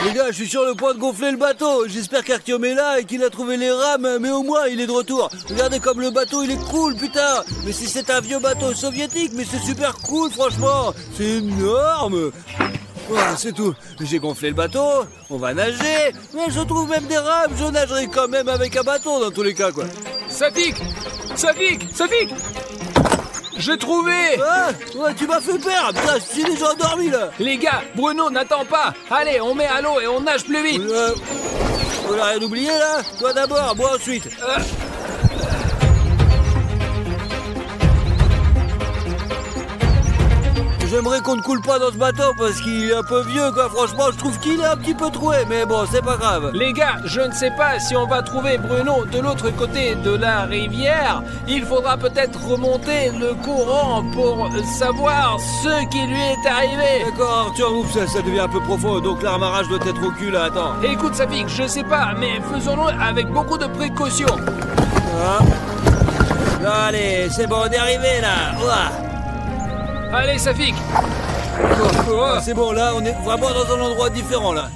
S10: Les gars, je suis sur le point de gonfler le bateau. J'espère qu'Artyom est là et qu'il a trouvé les rames, mais au moins il est de retour. Regardez comme le bateau il est cool, putain. Mais si c'est un vieux bateau soviétique, mais c'est super cool, franchement. C'est énorme. Voilà, c'est tout. J'ai gonflé le bateau, on va nager. Mais je trouve même des rames, je nagerai quand même avec un bateau dans tous les cas, quoi.
S1: Safik, j'ai trouvé!
S10: Ah, ouais, tu m'as fait peur! Putain, je suis déjà endormi là!
S1: Les gars, Bruno n'attend pas! Allez, on met à l'eau et on nage plus vite!
S10: On a rien oublié là? Toi d'abord, moi ensuite! J'aimerais qu'on ne coule pas dans ce bateau parce qu'il est un peu vieux quoi, franchement je trouve qu'il est un petit peu troué, mais bon c'est pas grave.
S1: Les gars, je ne sais pas si on va trouver Bruno de l'autre côté de la rivière. Il faudra peut-être remonter le courant pour savoir ce qui lui est arrivé.
S10: D'accord Arthur, oups, ça devient un peu profond, donc l'amarrage doit être au cul là, attends.
S1: Écoute Safik, je sais pas, mais faisons-le avec beaucoup de précautions.
S10: Ah. Allez, c'est bon, on est arrivé là. Ouah.
S1: Allez Safik.
S10: C'est bon, là on est vraiment dans un endroit différent là.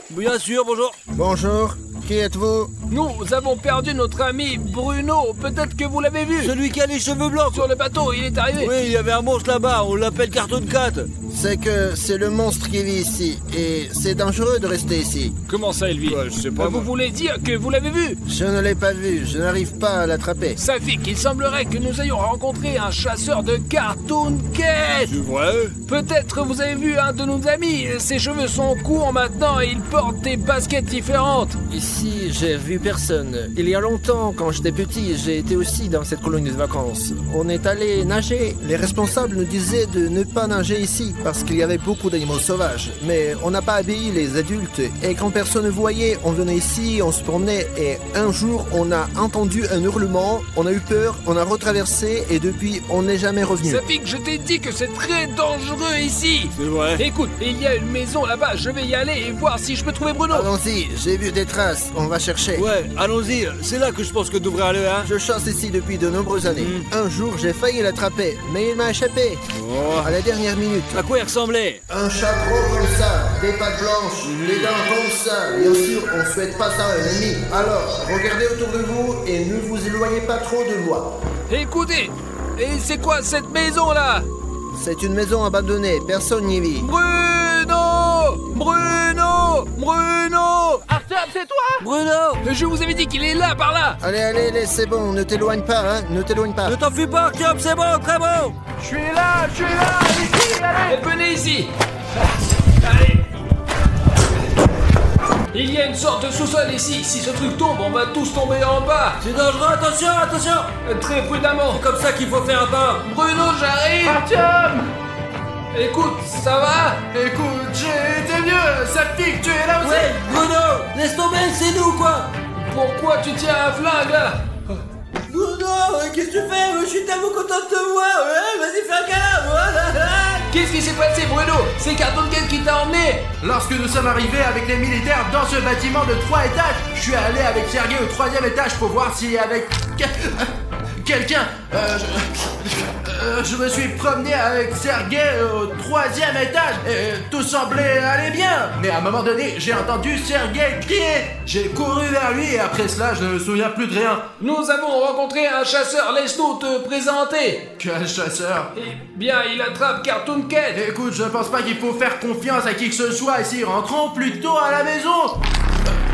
S10: Bien sûr, bonjour.
S5: Bonjour, qui êtes-vous?
S1: Nous avons perdu notre ami Bruno, peut-être que vous l'avez vu.
S10: Celui qui a les cheveux blancs.
S1: Sur le bateau, il est arrivé.
S10: Oui, il y avait un monstre là-bas, on l'appelle Cartoon Cat.
S5: C'est que c'est le monstre qui vit ici, et c'est dangereux de rester ici.
S1: Comment ça, il vit?
S10: Je sais pas.
S1: Vous voulez dire que vous l'avez vu?
S5: Je ne l'ai pas vu, je n'arrive pas à l'attraper.
S1: Safik, il semblerait que nous ayons rencontré un chasseur de Cartoon Cat. disparaître.
S10: C'est vrai?
S1: Peut-être vous avez vu un de nos amis. Ses cheveux sont courts maintenant et il porte des baskets différentes.
S12: Ici, j'ai vu personne. Il y a longtemps, quand j'étais petit, j'ai été aussi dans cette colonie de vacances. On est allé nager. Les responsables nous disaient de ne pas nager ici parce qu'il y avait beaucoup d'animaux sauvages. Mais on n'a pas obéi les adultes. Et quand personne ne voyait, on venait ici, on se promenait. Et un jour, on a entendu un hurlement. On a eu peur, on a retraversé et depuis, on n'est jamais revenu.
S1: Safik, je t'ai dit que c'est très dangereux ici.
S10: C'est vrai.
S1: Écoute, il y a une maison là-bas. Je vais y aller et voir si je peux trouver Bruno.
S12: Allons-y, j'ai vu des traces. On va chercher.
S10: Ouais, allons-y. C'est là que je pense que devrait aller, hein.
S12: Je chasse ici depuis de nombreuses années. Un jour, j'ai failli l'attraper, mais il m'a échappé.
S10: Oh.
S12: À la dernière minute.
S10: À quoi il ressemblait?
S5: Un chat gros comme ça, des pattes blanches, des dents comme ça. Bien sûr, on souhaite pas ça à un ennemi. Alors, regardez autour de vous et ne vous éloignez pas trop de moi.
S1: Écoutez, et c'est quoi cette maison là?
S12: C'est une maison abandonnée, personne n'y vit.
S1: Bruno! Bruno! Bruno!
S7: Artyom, c'est toi?
S10: Bruno!
S1: Je vous avais dit qu'il est là, par là!
S12: Allez, c'est bon, ne t'éloigne pas, hein, ne t'éloigne pas.
S10: Ne t'enfuis pas, Artyom, c'est bon, très bon!
S1: Je suis là, ici, allez! Venez ici! Allez! Il y a une sorte de sous-sol ici. Si ce truc tombe, on va tous tomber en bas.
S10: C'est dangereux, attention, attention!
S1: Très prudemment.
S10: C'est comme ça qu'il faut faire un pas.
S1: Bruno, j'arrive.
S2: Artyom!
S1: Écoute, ça va?
S2: Écoute, j'ai été mieux. Safik, tu es là aussi?
S10: Ouais, Bruno! Laisse tomber, c'est nous, quoi!
S1: Pourquoi tu tiens un flingue là?
S10: Bruno, qu'est-ce que tu fais? Je suis tellement content de te voir! Ouais, vas-y, fais un câlin! Voilà.
S1: Qu'est-ce qui s'est passé, Bruno? C'est Cartoon Cat qui t'a emmené?
S2: Lorsque nous sommes arrivés avec les militaires dans ce bâtiment de 3 étages, je suis allé avec Sergei au 3e étage pour voir s'il y avait quelqu'un. Je me suis promené avec Sergei au 3e étage et tout semblait aller bien. Mais à un moment donné, j'ai entendu Sergei crier. J'ai couru vers lui et après cela, je ne me souviens plus de rien.
S1: Nous avons rencontré un chasseur. Laisse-nous te présenter.
S2: Quel chasseur?
S1: Eh bien, il attrape Cartoon Cat.
S2: Écoute, je pense pas qu'il faut faire confiance à qui que ce soit ici. Rentrons plutôt à la maison.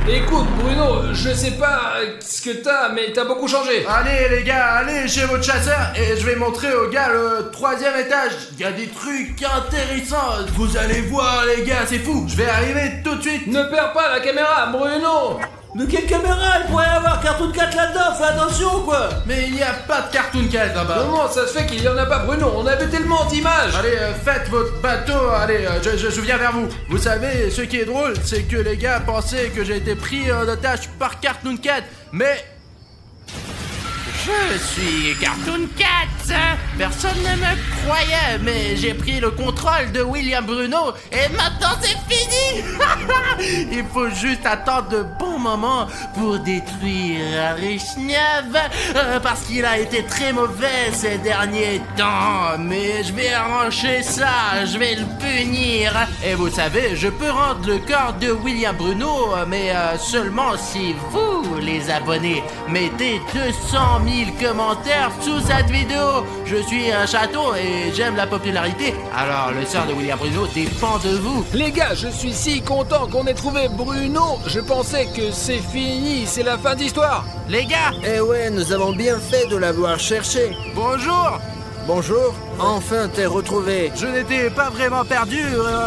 S1: Écoute, Bruno, je sais pas ce que t'as, mais t'as beaucoup changé.
S2: Allez, les gars, allez chez votre chasseur et je vais montrer aux gars le 3e étage. Il y a des trucs intéressants. Vous allez voir, les gars, c'est fou. Je vais arriver tout de suite.
S1: Ne perds pas la caméra, Bruno.
S10: De quelle caméra? Il pourrait y avoir Cartoon Cat là-dedans, fais attention, quoi!
S2: Mais il n'y a pas de Cartoon Cat là-bas.
S1: Comment ça se fait qu'il y en a pas, Bruno? On avait tellement d'images.
S2: Allez, faites votre bateau, allez, je viens vers vous. Vous savez, ce qui est drôle, c'est que les gars pensaient que j'ai été pris en otage par Cartoon Cat, mais... Je suis Cartoon Cat. Personne ne me croyait, mais j'ai pris le contrôle de William Bruno et maintenant c'est fini. Il faut juste attendre de bons moments pour détruire Arishnyev parce qu'il a été très mauvais ces derniers temps. Mais je vais arranger ça, je vais le punir. Et vous savez, je peux rendre le corps de William Bruno, mais seulement si vous, les abonnés, mettez 200 000 commentaires sous cette vidéo. Je suis un chaton et j'aime la popularité, alors le sort de William Bruno dépend de vous.
S1: Les gars, je suis si content qu'on ait trouvé Bruno. Je pensais que c'est fini, c'est la fin d'histoire.
S2: Les gars!
S12: Eh ouais, nous avons bien fait de l'avoir cherché.
S2: Bonjour!
S12: Bonjour, enfin t'es retrouvé.
S2: Je n'étais pas vraiment perdu,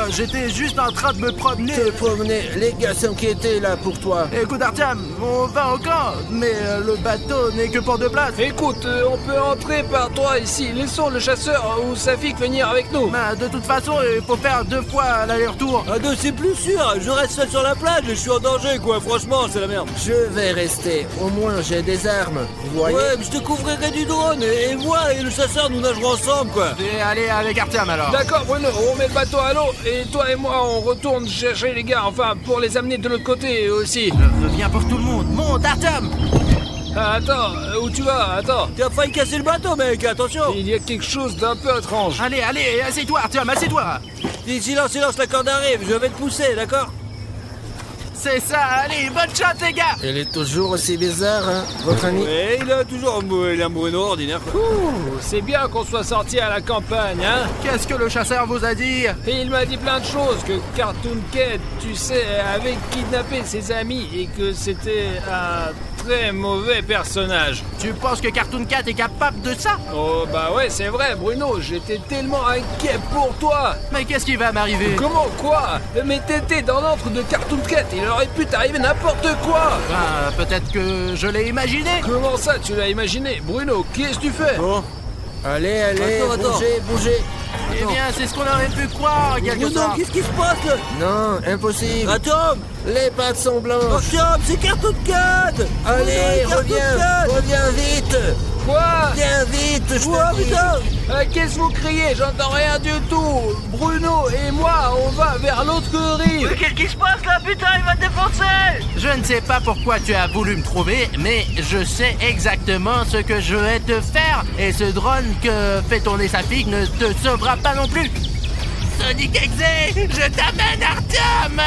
S2: j'étais juste en train de me promener.
S12: Te promener, les gars s'inquiétaient là pour toi.
S2: Écoute Artyom, on va au camp, mais le bateau n'est que pour 2 places.
S1: Écoute, on peut entrer par 3 ici. Laissons le chasseur ou Safik venir avec nous.
S2: Bah, de toute façon, il faut faire 2 fois l'aller-retour.
S10: À 2 c'est plus sûr, je reste seul sur la plage et je suis en danger quoi, franchement c'est la merde.
S12: Je vais rester, au moins j'ai des armes, vous voyez.
S10: Ouais, mais je te couvrirai du drone et moi et le chasseur nous nagerons ensemble quoi.
S2: Et allez avec Artyom alors.
S1: D'accord Bruno, on met le bateau à l'eau et toi et moi on retourne chercher les gars, enfin pour les amener de l'autre côté aussi.
S2: Je veux bien pour tout le monde, monte Artyom.
S1: Ah, attends, où tu vas? Attends.
S10: Tu as failli casser le bateau mec, attention.
S1: Il y a quelque chose d'un peu étrange.
S2: Allez, assieds-toi Artyom, assieds-toi.
S10: Silence, la corde arrive, je vais te pousser, d'accord?
S2: C'est ça, allez, bonne chance les gars.
S12: Il est toujours aussi bizarre, hein, votre ami?
S10: Et il a toujours un Bruno ordinaire.
S1: Ouh, c'est bien qu'on soit sorti à la campagne, hein.
S2: Qu'est-ce que le chasseur vous a dit?
S1: Et il m'a dit plein de choses, que Cartoon Cat, tu sais, avait kidnappé ses amis et que c'était un très mauvais personnage.
S2: Tu penses que Cartoon Cat est capable de ça?
S1: Oh bah ouais, c'est vrai Bruno, j'étais tellement inquiet pour toi.
S2: Mais qu'est-ce qui va m'arriver?
S1: Comment quoi? Mais t'étais dans l'antre de Cartoon Cat, il aurait pu t'arriver n'importe quoi.
S2: Peut-être que je l'ai imaginé.
S1: Comment ça tu l'as imaginé? Bruno, qu'est-ce que tu fais?
S12: Bon, allez,
S10: Attends.
S12: bougez.
S2: Eh bien, c'est ce qu'on aurait pu croire, quelque
S10: Bruno,
S2: part.
S10: qu'est-ce qui se passe là?
S12: Non, impossible.
S10: Atom!
S12: Les pattes sont blanches.
S10: Atom, c'est Cartoon Cat!
S12: Allez,
S10: Bruno,
S12: reviens vite.
S1: Quoi?
S12: Viens vite, je te dis.
S10: putain!
S1: Qu'est-ce que vous criez? J'entends rien du tout. Bruno et moi, on va vers l'autre rive.
S7: Mais qu'est-ce qui se passe là, putain, il va te défoncer!
S2: Je ne sais pas pourquoi tu as voulu me trouver, mais je sais exactement ce que je vais te faire. Et ce drone que fait tourner sa fille ne te sauvera pas non plus. Sonic Exe, je t'amène Artyom.